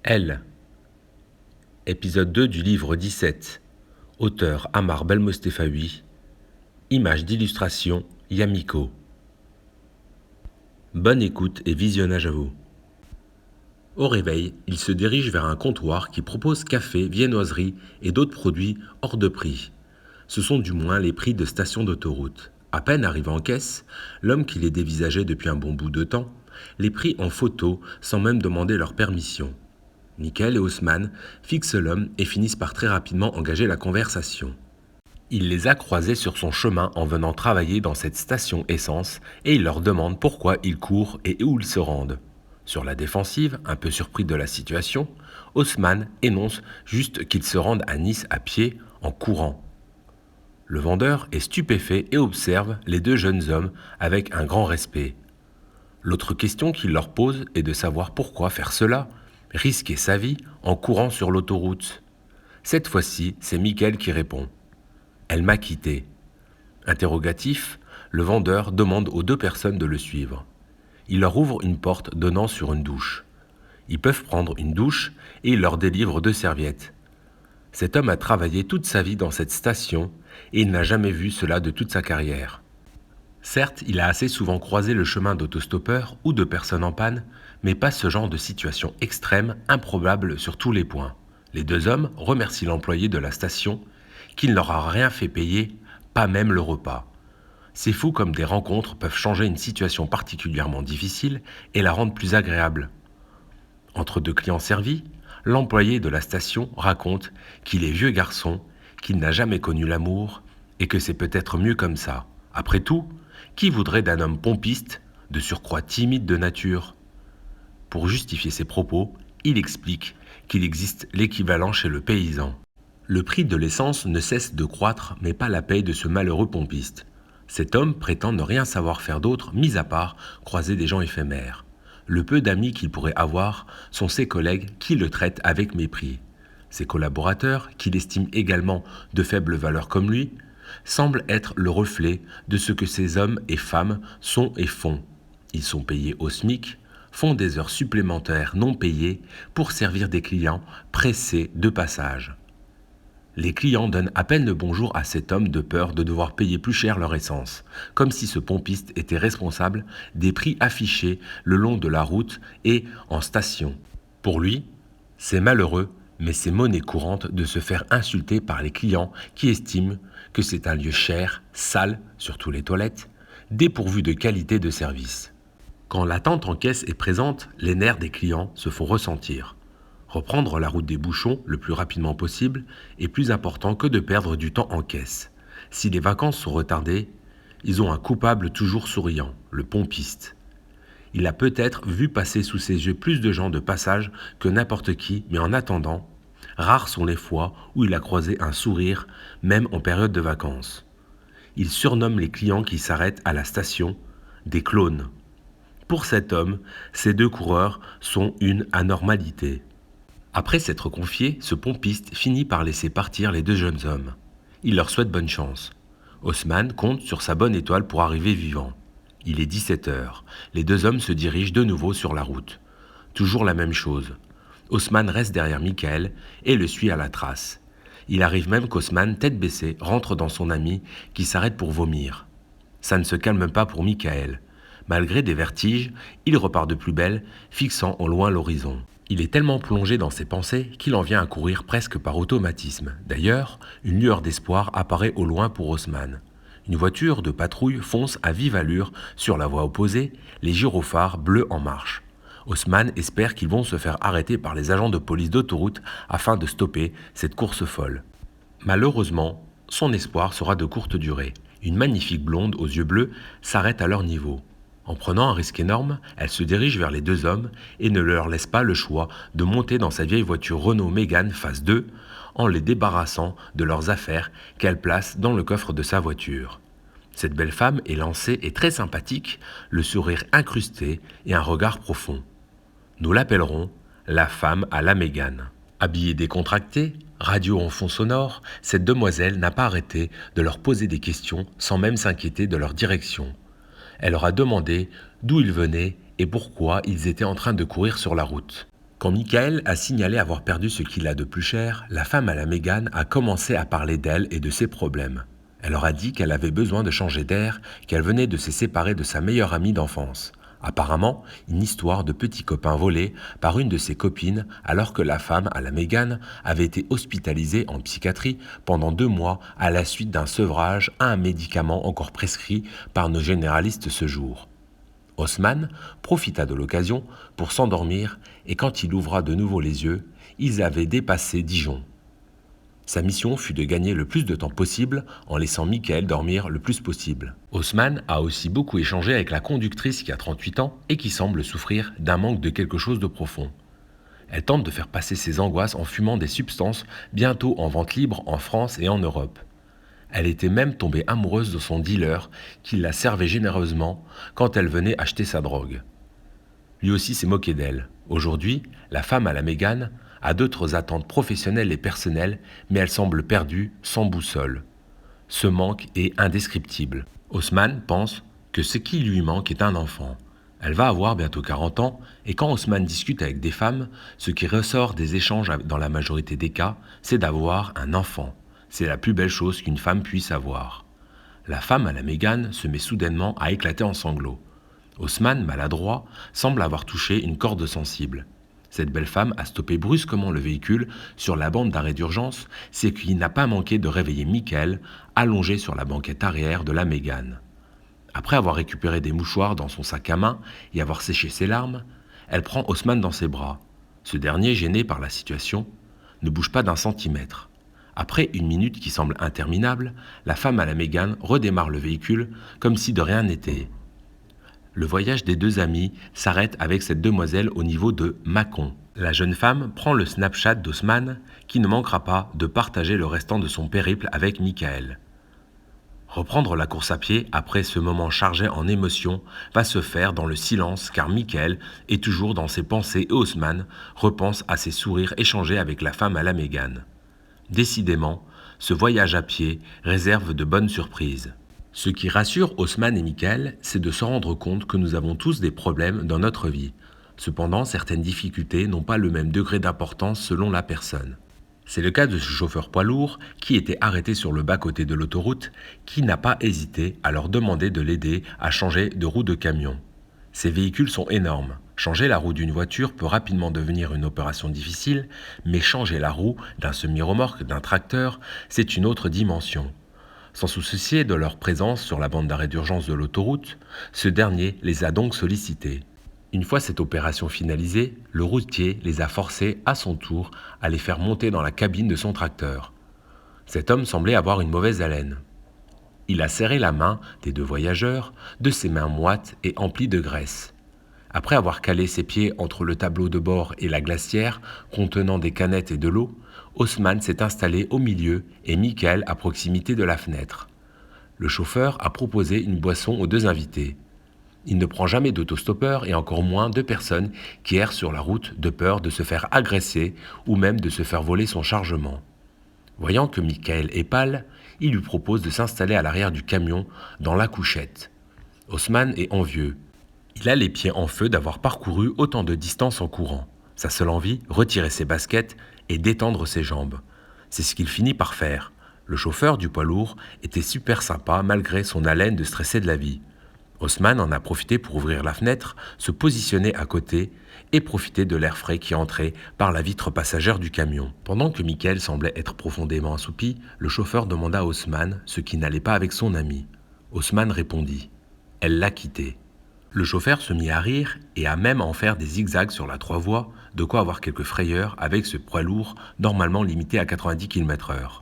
Elle. Épisode 2 du livre 17. Auteur Ammar Belmostefaoui. Images d'illustration Yamiko. Bonne écoute et visionnage à vous. Au réveil, il se dirige vers un comptoir qui propose café, viennoiserie et d'autres produits hors de prix. Ce sont du moins les prix de stations d'autoroute. À peine arrivé en caisse, l'homme qui les dévisageait depuis un bon bout de temps les prit en photo sans même demander leur permission. Mickaël et Haussmann fixent l'homme et finissent par très rapidement engager la conversation. Il les a croisés sur son chemin en venant travailler dans cette station essence et il leur demande pourquoi ils courent et où ils se rendent. Sur la défensive, un peu surpris de la situation, Haussmann énonce juste qu'ils se rendent à Nice à pied en courant. Le vendeur est stupéfait et observe les deux jeunes hommes avec un grand respect. L'autre question qu'il leur pose est de savoir pourquoi faire cela, risquer sa vie en courant sur l'autoroute. Cette fois-ci, c'est Mickaël qui répond. « Elle m'a quitté ». Interrogatif, le vendeur demande aux deux personnes de le suivre. Il leur ouvre une porte donnant sur une douche. Ils peuvent prendre une douche et il leur délivre 2 serviettes. Cet homme a travaillé toute sa vie dans cette station et il n'a jamais vu cela de toute sa carrière. Certes, il a assez souvent croisé le chemin d'autostoppeurs ou de personnes en panne, mais pas ce genre de situation extrême, improbable sur tous les points. Les deux hommes remercient l'employé de la station, qui ne leur a rien fait payer, pas même le repas. C'est fou comme des rencontres peuvent changer une situation particulièrement difficile et la rendre plus agréable. Entre deux clients servis, l'employé de la station raconte qu'il est vieux garçon, qu'il n'a jamais connu l'amour et que c'est peut-être mieux comme ça. Après tout, qui voudrait d'un homme pompiste, de surcroît timide de nature ? Pour justifier ses propos, il explique qu'il existe l'équivalent chez le paysan. Le prix de l'essence ne cesse de croître, mais pas la paye de ce malheureux pompiste. Cet homme prétend ne rien savoir faire d'autre, mis à part croiser des gens éphémères. Le peu d'amis qu'il pourrait avoir sont ses collègues qui le traitent avec mépris. Ses collaborateurs, qu'il estime également de faible valeur comme lui, semblent être le reflet de ce que ces hommes et femmes sont et font. Ils sont payés au SMIC, font des heures supplémentaires non payées pour servir des clients pressés de passage. Les clients donnent à peine le bonjour à cet homme de peur de devoir payer plus cher leur essence, comme si ce pompiste était responsable des prix affichés le long de la route et en station. Pour lui, c'est malheureux, mais c'est monnaie courante de se faire insulter par les clients qui estiment que c'est un lieu cher, sale, surtout les toilettes, dépourvu de qualité de service. Quand l'attente en caisse est présente, les nerfs des clients se font ressentir. Reprendre la route des bouchons le plus rapidement possible est plus important que de perdre du temps en caisse. Si les vacances sont retardées, ils ont un coupable toujours souriant, le pompiste. Il a peut-être vu passer sous ses yeux plus de gens de passage que n'importe qui, mais en attendant, rares sont les fois où il a croisé un sourire, même en période de vacances. Il surnomme les clients qui s'arrêtent à la station des clones. Pour cet homme, ces deux coureurs sont une anormalité. Après s'être confié, ce pompiste finit par laisser partir les deux jeunes hommes. Il leur souhaite bonne chance. Haussmann compte sur sa bonne étoile pour arriver vivant. Il est 17h. Les deux hommes se dirigent de nouveau sur la route. Toujours la même chose. Haussmann reste derrière Mickaël et le suit à la trace. Il arrive même qu'Haussmann, tête baissée, rentre dans son ami qui s'arrête pour vomir. Ça ne se calme pas pour Mickaël. Malgré des vertiges, il repart de plus belle, fixant au loin l'horizon. Il est tellement plongé dans ses pensées qu'il en vient à courir presque par automatisme. D'ailleurs, une lueur d'espoir apparaît au loin pour Haussmann. Une voiture de patrouille fonce à vive allure sur la voie opposée, les gyrophares bleus en marche. Haussmann espère qu'ils vont se faire arrêter par les agents de police d'autoroute afin de stopper cette course folle. Malheureusement, son espoir sera de courte durée. Une magnifique blonde aux yeux bleus s'arrête à leur niveau. En prenant un risque énorme, elle se dirige vers les deux hommes et ne leur laisse pas le choix de monter dans sa vieille voiture Renault Mégane Phase 2 en les débarrassant de leurs affaires qu'elle place dans le coffre de sa voiture. Cette belle femme élancée et très sympathique, le sourire incrusté et un regard profond. Nous l'appellerons la femme à la Mégane. Habillée décontractée, radio en fond sonore, cette demoiselle n'a pas arrêté de leur poser des questions sans même s'inquiéter de leur direction. Elle leur a demandé d'où ils venaient et pourquoi ils étaient en train de courir sur la route. Quand Michael a signalé avoir perdu ce qu'il a de plus cher, la femme à la Mégane a commencé à parler d'elle et de ses problèmes. Elle leur a dit qu'elle avait besoin de changer d'air, qu'elle venait de se séparer de sa meilleure amie d'enfance. Apparemment, une histoire de petit copain volé par une de ses copines alors que la femme à la Mégane avait été hospitalisée en psychiatrie pendant 2 mois à la suite d'un sevrage à un médicament encore prescrit par nos généralistes ce jour. Haussmann profita de l'occasion pour s'endormir et quand il ouvra de nouveau les yeux, ils avaient dépassé Dijon. Sa mission fut de gagner le plus de temps possible en laissant Michael dormir le plus possible. Haussmann a aussi beaucoup échangé avec la conductrice qui a 38 ans et qui semble souffrir d'un manque de quelque chose de profond. Elle tente de faire passer ses angoisses en fumant des substances bientôt en vente libre en France et en Europe. Elle était même tombée amoureuse de son dealer qui la servait généreusement quand elle venait acheter sa drogue. Lui aussi s'est moqué d'elle. Aujourd'hui, la femme à la Mégane a d'autres attentes professionnelles et personnelles, mais elle semble perdue, sans boussole. Ce manque est indescriptible. Haussmann pense que ce qui lui manque est un enfant. Elle va avoir bientôt 40 ans, et quand Haussmann discute avec des femmes, ce qui ressort des échanges dans la majorité des cas, c'est d'avoir un enfant. C'est la plus belle chose qu'une femme puisse avoir. La femme à la Mégane se met soudainement à éclater en sanglots. Haussmann, maladroit, semble avoir touché une corde sensible. Cette belle femme a stoppé brusquement le véhicule sur la bande d'arrêt d'urgence, ce qui n'a pas manqué de réveiller Michael, allongé sur la banquette arrière de la Mégane. Après avoir récupéré des mouchoirs dans son sac à main et avoir séché ses larmes, elle prend Haussmann dans ses bras. Ce dernier, gêné par la situation, ne bouge pas d'un centimètre. Après une minute qui semble interminable, la femme à la Mégane redémarre le véhicule comme si de rien n'était. Le voyage des deux amis s'arrête avec cette demoiselle au niveau de Mâcon. La jeune femme prend le Snapchat d'Haussmann qui ne manquera pas de partager le restant de son périple avec Michael. Reprendre la course à pied après ce moment chargé en émotions va se faire dans le silence car Michael est toujours dans ses pensées et Haussmann repense à ses sourires échangés avec la femme à la Mégane. Décidément, ce voyage à pied réserve de bonnes surprises. Ce qui rassure Haussmann et Michael, c'est de se rendre compte que nous avons tous des problèmes dans notre vie. Cependant, certaines difficultés n'ont pas le même degré d'importance selon la personne. C'est le cas de ce chauffeur poids lourd qui était arrêté sur le bas-côté de l'autoroute, qui n'a pas hésité à leur demander de l'aider à changer de roue de camion. Ces véhicules sont énormes. Changer la roue d'une voiture peut rapidement devenir une opération difficile, mais changer la roue d'un semi-remorque, d'un tracteur, c'est une autre dimension. Sans se soucier de leur présence sur la bande d'arrêt d'urgence de l'autoroute, ce dernier les a donc sollicités. Une fois cette opération finalisée, le routier les a forcés à son tour à les faire monter dans la cabine de son tracteur. Cet homme semblait avoir une mauvaise haleine. Il a serré la main des deux voyageurs, de ses mains moites et emplies de graisse. Après avoir calé ses pieds entre le tableau de bord et la glacière contenant des canettes et de l'eau, Haussmann s'est installé au milieu et Michael à proximité de la fenêtre. Le chauffeur a proposé une boisson aux deux invités. Il ne prend jamais d'autostoppeur et encore moins de personnes qui errent sur la route de peur de se faire agresser ou même de se faire voler son chargement. Voyant que Michael est pâle, il lui propose de s'installer à l'arrière du camion dans la couchette. Haussmann est envieux. Il a les pieds en feu d'avoir parcouru autant de distance en courant. Sa seule envie, retirer ses baskets et détendre ses jambes. C'est ce qu'il finit par faire. Le chauffeur du poids lourd était super sympa malgré son haleine de stressé de la vie. Haussmann en a profité pour ouvrir la fenêtre, se positionner à côté et profiter de l'air frais qui entrait par la vitre passagère du camion. Pendant que Michael semblait être profondément assoupi, le chauffeur demanda à Haussmann ce qui n'allait pas avec son ami. Haussmann répondit « Elle l'a quitté ». Le chauffeur se mit à rire et à même en faire des zigzags sur la 3 voies, de quoi avoir quelques frayeurs avec ce poids lourd normalement limité à 90 km/h.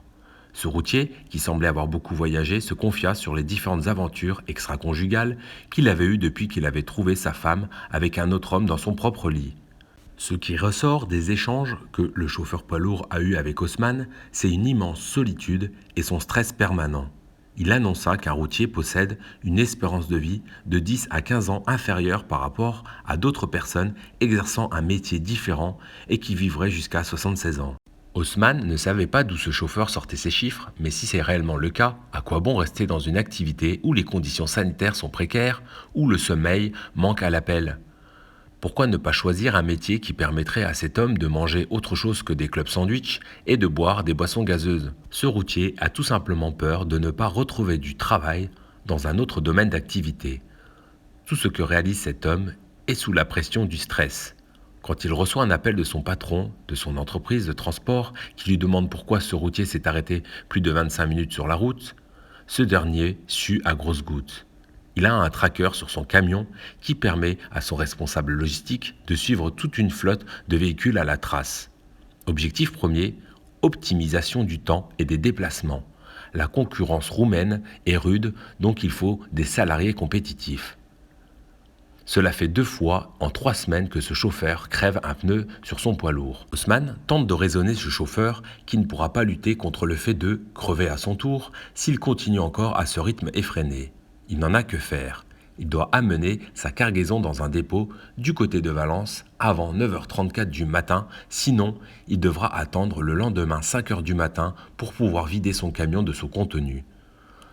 Ce routier, qui semblait avoir beaucoup voyagé, se confia sur les différentes aventures extra-conjugales qu'il avait eues depuis qu'il avait trouvé sa femme avec un autre homme dans son propre lit. Ce qui ressort des échanges que le chauffeur poids lourd a eus avec Haussmann, c'est une immense solitude et son stress permanent. Il annonça qu'un routier possède une espérance de vie de 10 à 15 ans inférieure par rapport à d'autres personnes exerçant un métier différent et qui vivraient jusqu'à 76 ans. Haussmann ne savait pas d'où ce chauffeur sortait ces chiffres, mais si c'est réellement le cas, à quoi bon rester dans une activité où les conditions sanitaires sont précaires, où le sommeil manque à l'appel ? Pourquoi ne pas choisir un métier qui permettrait à cet homme de manger autre chose que des clubs sandwich et de boire des boissons gazeuses? Ce routier a tout simplement peur de ne pas retrouver du travail dans un autre domaine d'activité. Tout ce que réalise cet homme est sous la pression du stress. Quand il reçoit un appel de son patron, de son entreprise de transport, qui lui demande pourquoi ce routier s'est arrêté plus de 25 minutes sur la route, ce dernier sue à grosses gouttes. Il a un tracker sur son camion qui permet à son responsable logistique de suivre toute une flotte de véhicules à la trace. Objectif premier, optimisation du temps et des déplacements. La concurrence roumaine est rude, donc il faut des salariés compétitifs. Cela fait 2 fois en 3 semaines que ce chauffeur crève un pneu sur son poids lourd. Haussmann tente de raisonner ce chauffeur qui ne pourra pas lutter contre le fait de crever à son tour s'il continue encore à ce rythme effréné. Il n'en a que faire. Il doit amener sa cargaison dans un dépôt du côté de Valence avant 9h34 du matin, sinon il devra attendre le lendemain 5h du matin pour pouvoir vider son camion de son contenu.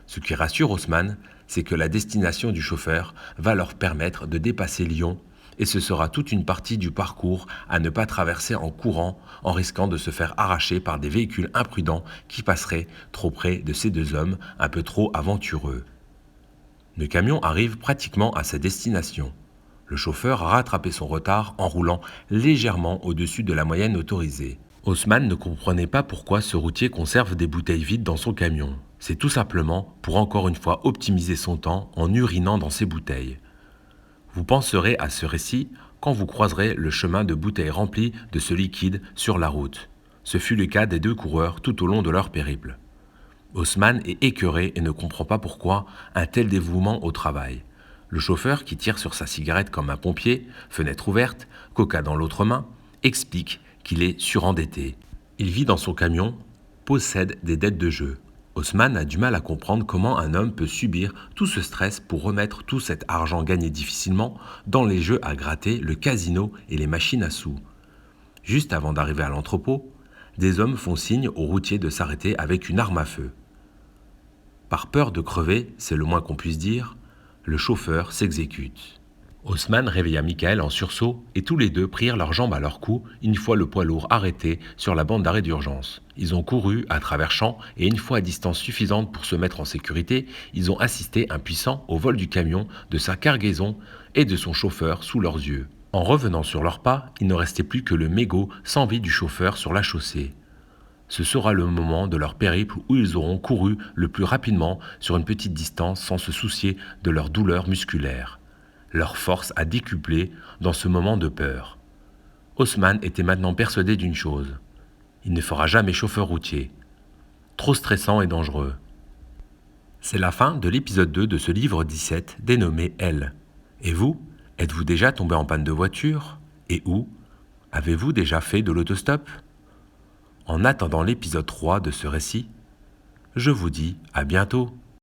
Ce qui rassure Haussmann, c'est que la destination du chauffeur va leur permettre de dépasser Lyon et ce sera toute une partie du parcours à ne pas traverser en courant en risquant de se faire arracher par des véhicules imprudents qui passeraient trop près de ces deux hommes un peu trop aventureux. Le camion arrive pratiquement à sa destination. Le chauffeur a rattrapé son retard en roulant légèrement au-dessus de la moyenne autorisée. Haussmann ne comprenait pas pourquoi ce routier conserve des bouteilles vides dans son camion. C'est tout simplement pour encore une fois optimiser son temps en urinant dans ses bouteilles. Vous penserez à ce récit quand vous croiserez le chemin de bouteilles remplies de ce liquide sur la route. Ce fut le cas des 2 coureurs tout au long de leur périple. Haussmann est écœuré et ne comprend pas pourquoi un tel dévouement au travail. Le chauffeur, qui tire sur sa cigarette comme un pompier, fenêtre ouverte, coca dans l'autre main, explique qu'il est surendetté. Il vit dans son camion, possède des dettes de jeu. Haussmann a du mal à comprendre comment un homme peut subir tout ce stress pour remettre tout cet argent gagné difficilement dans les jeux à gratter, le casino et les machines à sous. Juste avant d'arriver à l'entrepôt, des hommes font signe aux routiers de s'arrêter avec une arme à feu. Par peur de crever, c'est le moins qu'on puisse dire, le chauffeur s'exécute. Haussmann réveilla Michael en sursaut et tous les deux prirent leurs jambes à leur cou une fois le poids lourd arrêté sur la bande d'arrêt d'urgence. Ils ont couru à travers champs et une fois à distance suffisante pour se mettre en sécurité, ils ont assisté impuissants au vol du camion, de sa cargaison et de son chauffeur sous leurs yeux. En revenant sur leurs pas, il ne restait plus que le mégot sans vie du chauffeur sur la chaussée. Ce sera le moment de leur périple où ils auront couru le plus rapidement sur une petite distance sans se soucier de leur douleur musculaire. Leur force a décuplé dans ce moment de peur. Haussmann était maintenant persuadé d'une chose. Il ne fera jamais chauffeur routier. Trop stressant et dangereux. C'est la fin de l'épisode 2 de ce livre 17 dénommé Elle. Et vous, êtes-vous déjà tombé en panne de voiture? Et où? Avez-vous déjà fait de l'autostop? En attendant l'épisode 3 de ce récit, je vous dis à bientôt.